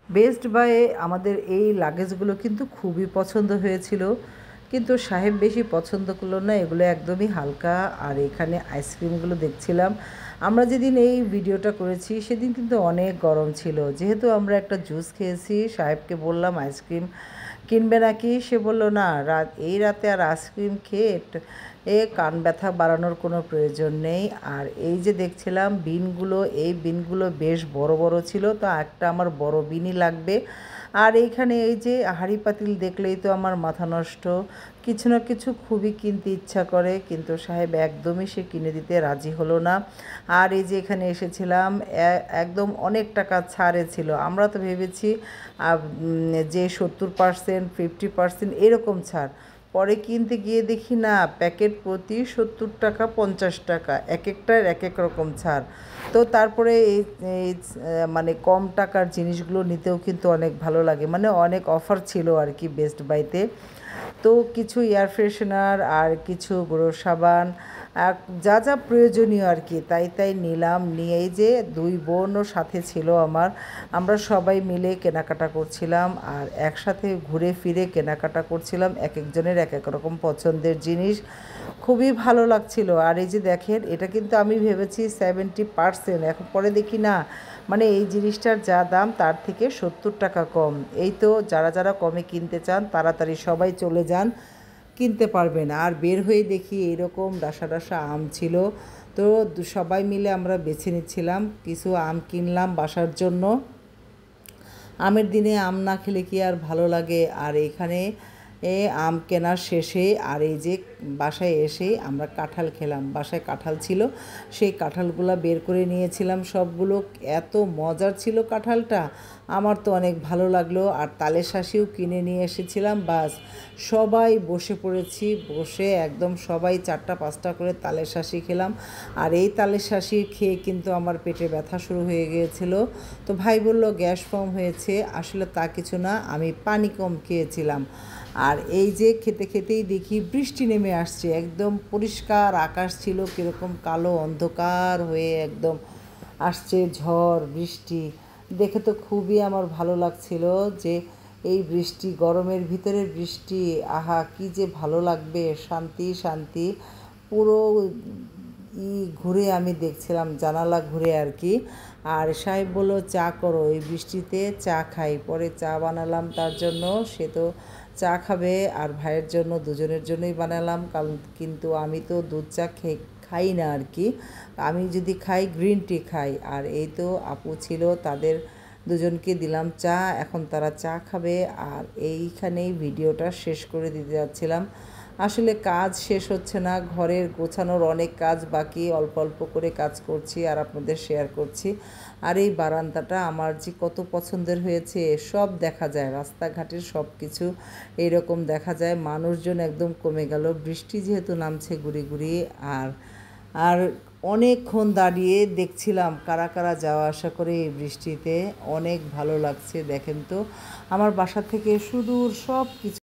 Best বায়ে আমাদের এই লাগেজগুলো কিন্তু খুবই পছন্দ হয়েছিল, কিন্তু সাহেব বেশি পছন্দ করলো না, এগুলো একদমই হালকা। আর এখানে আইসক্রিমগুলো দেখছিলাম। আমরা যেদিন এই ভিডিওটা করেছি সেদিন কিন্তু অনেক গরম ছিল, যেহেতু আমরা একটা জুস খেয়েছি। সাহেবকে বললাম আইসক্রিম কিনবে নাকি, সে বললো না, এই রাতে আর আইসক্রিম খেয়ে কান ব্যথা বাড়ানোর কোনো প্রয়োজন নেই। আর এই যে দেখছিলাম বিনগুলো, এই বিনগুলো বেশ বড় বড় ছিল, তো একটা আমার বড় বিনই লাগবে। আর এইখানে এই যে হাঁড়ি পাতিল দেখলেই তো আমার মাথা নষ্ট, কিছু না কিছু খুবই কিনতে ইচ্ছা করে, কিন্তু সাহেব একদমই সে কিনে দিতে রাজি হলো না। আর এই যে এখানে এসেছিলাম, একদম অনেক টাকা ছাড়ে ছিল। আমরা তো ভেবেছি যে 70%, 50% এরকম ছাড়। পরে কিনতে গিয়ে দেখি না, প্যাকেট প্রতি 70 টাকা, 50 টাকা, এক একটার এক এক রকম ছাড়। তো তারপরে এই মানে কম টাকার জিনিসগুলো নিতেও কিন্তু অনেক ভালো লাগে, মানে অনেক অফার ছিল আর কি বেস্ট বাইতে। তো কিছু এয়ার ফ্রেশনার আর কিছু গুঁড়ো সাবান, যা যা প্রয়োজনীয় আর কি, তাই তাই নিলাম। নিয়েই যে দুই বোনও সাথে ছিল আমার, আমরা সবাই মিলে কেনাকাটা করছিলাম আর একসাথে ঘুরে ফিরে কেনাকাটা করছিলাম, এক একজনের এক এক রকম পছন্দের জিনিস। খুবই ভালো লাগছিল। আর এই যে দেখেন, এটা কিন্তু আমি ভেবেছি 70%, এখন পরে দেখি না, মানে এই জিনিসটার যা দাম তার থেকে 70 টাকা কম। এই তো যারা যারা কমে কিনতে চান তাড়াতাড়ি সবাই চলে যান, কিনতে পারবেন। আর বের হয়ে দেখি এইরকম ডাসা ডাসা আম ছিল, তো সবাই মিলে আমরা বেছে নিচ্ছিলাম। কিছু আম কিনলাম বাসার জন্য, আমের দিনে আম না খেলে কি আর ভালো লাগে। আর এখানে আম কেনার শেষে আর এই যে বাসায় এসেই আমরা কাঁঠাল খেলাম, বাসায় কাঁঠাল ছিল, সেই কাঁঠালগুলো বের করে নিয়েছিলাম সবগুলো। এত মজার ছিল কাঁঠালটা, আমার তো অনেক ভালো লাগলো। আর তালের শাঁসিও কিনে নিয়ে এসেছিলাম। বাস সবাই বসে পড়েছি, বসে একদম সবাই 4টা 5টা করে তালের শাঁসি খেলাম। আর এই তালের শাঁসি খেয়ে কিন্তু আমার পেটে ব্যথা শুরু হয়ে গিয়েছিল। তো ভাই বলল গ্যাস ফর্ম হয়েছে, আসলে তা কিছু না, আমি পানি কম খেয়েছিলাম। আর এই যে খেতে খেতেই দেখি বৃষ্টি নেমে আসছে, একদম পরিষ্কার আকাশ ছিল, কীরকম কালো অন্ধকার হয়ে একদম আসছে ঝড় বৃষ্টি। দেখে তো খুবই আমার ভালো লাগছিল যে এই বৃষ্টি, গরমের ভিতরে বৃষ্টি, আহা কি যে ভালো লাগবে, শান্তি শান্তি। পুরো ঘুরে আমি দেখছিলাম, জানালা ঘুরে আর কি। আর সাহেব বললো চা করো, এই বৃষ্টিতে চা খাই। পরে চা বানালাম তার জন্য, সে তো চা খাবে, আর ভাইয়ের জন্য, দুজনের জন্যই বানালাম। কারণ কিন্তু আমি তো দুধ চা খাই না আর কি, আমি যদি খাই গ্রিন টি খাই। আর এই তো আপু ছিল, তাদের দুজনকে দিলাম চা, এখন তারা চা খাবে। আর এইখানেই ভিডিওটা শেষ করে দিতে যাচ্ছিলাম। আসলে কাজ শেষ হচ্ছে না, ঘরের গোছানোর অনেক কাজ বাকি, অল্প অল্প করে কাজ করছি আর আপনাদের শেয়ার করছি। আর এই বারান্দাটা আমার যে কত পছন্দের হয়েছে, সব দেখা যায়, রাস্তাঘাটের সব কিছু এইরকম দেখা যায়। মানুষজন একদম কমে গেল, বৃষ্টি যেহেতু নামছে গুড়ি গুড়ি। আর আর অনেকক্ষণ দাঁড়িয়ে দেখছিলাম কারা কারা যাওয়া আসা করে এই বৃষ্টিতে, অনেক ভালো লাগছে। দেখেন তো, আমার বাসা থেকে সুদূর সব কিছু